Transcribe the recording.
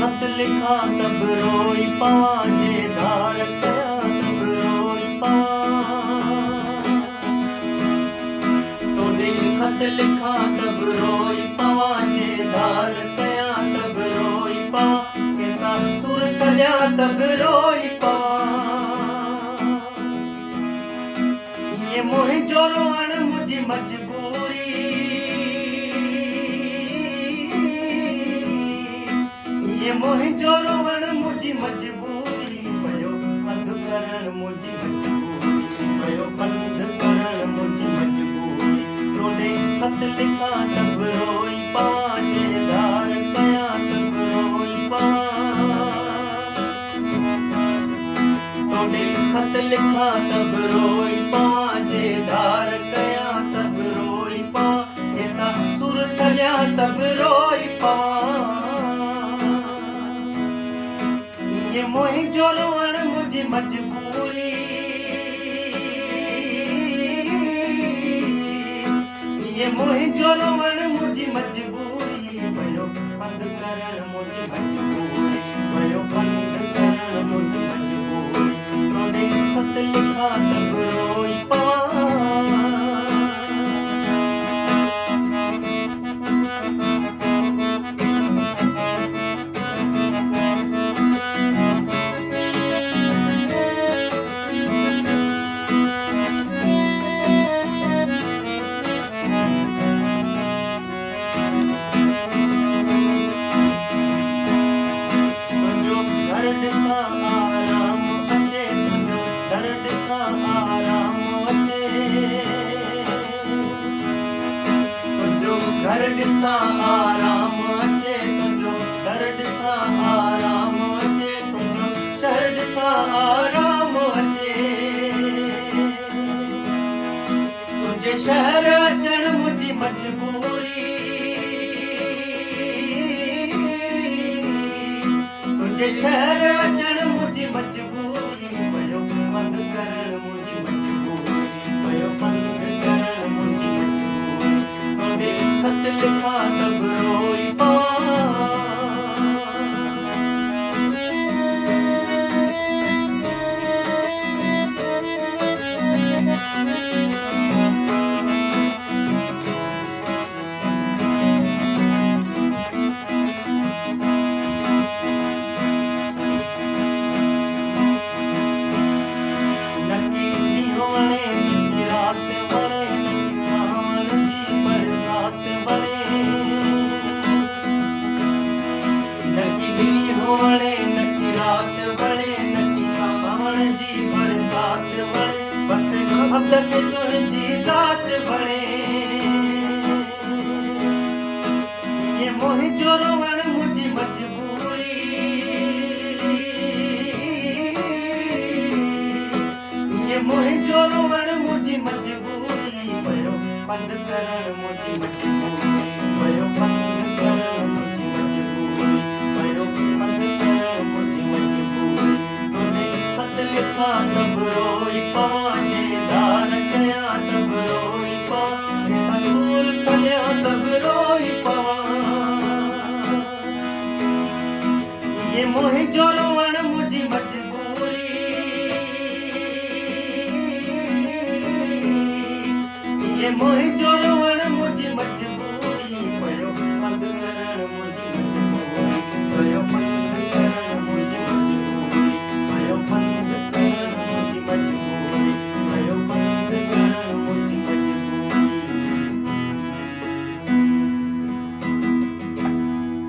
खत लिखा तब रोई पवां जे धार कया तब रोई पवां तोॾे खत लिखा तब रोई पवां जे धार कया तब रोई पवां कंहिंसां सुर सॼा तब रोई पवां ये मुंहिंजो रोअण मुंहिंजी मजबूरी ये मुंहिंजो रोअण मुंहिंजी मजबूरी पियो पंधु करणु मुंहिंजी मजबूरी पियो पंधु करणु मुंहिंजी मजबूरी तोॾे खत लिखा तब रोई पवां जे धार कया तब रोई पवां तोॾे खत लिखा तब रोई पवां जे धार कया तब रोई पवां कंहिंसां सुर सॼा तब रोई पवां ये मुंहिंजो रोअण मुंहिंजी मजबूरी ये मुंहिंजो रोअण मुंहिंजी मजबूरी पियो पंधु करणु मुंहिंजी मजबूरी पियो पंधु करणु मुंहिंजी मजबूरी तोॾे खत लिखा तब रोई पवां ॾिसां आराम अचे तुंहिंजो दर ॾिसां आराम अचे तुंहिंजो घर ॾिसां आराम अचे तुंहिंजो दर ॾिसां आराम अचे तुंहिंजो शहर ॾिसां आराम अचे तुंहिंजे शहर अचणु मुंहिंजी मजबूरी तुंहिंजे शहर अचणु मुंहिंजी मजबूरी पियो पंधु करणु मुंहिंजी मजबूरी पियो पंधु करणु मुंहिंजी मजबूरी तोॾे खत लिखा तब रोई पवां मोहब्बत तुझी ज़ात बणे ये मुंहिंजो रोअण मुंहिंजी मजबूरी ये मुंहिंजो रोअण मुंहिंजी मजबूरी पियो पंधु करणु मुंहिंजी मजबूरी पियो पंधु करणु मुंहिंजी मजबूरी पियो पंधु करणु मुंहिंजी मजबूरी तोॾे खत लिखा तब रोई पवां जे धार कया तब रोई पवां कंहिंसां सूर सॼा तब रोई पवां ये मुंहिंजो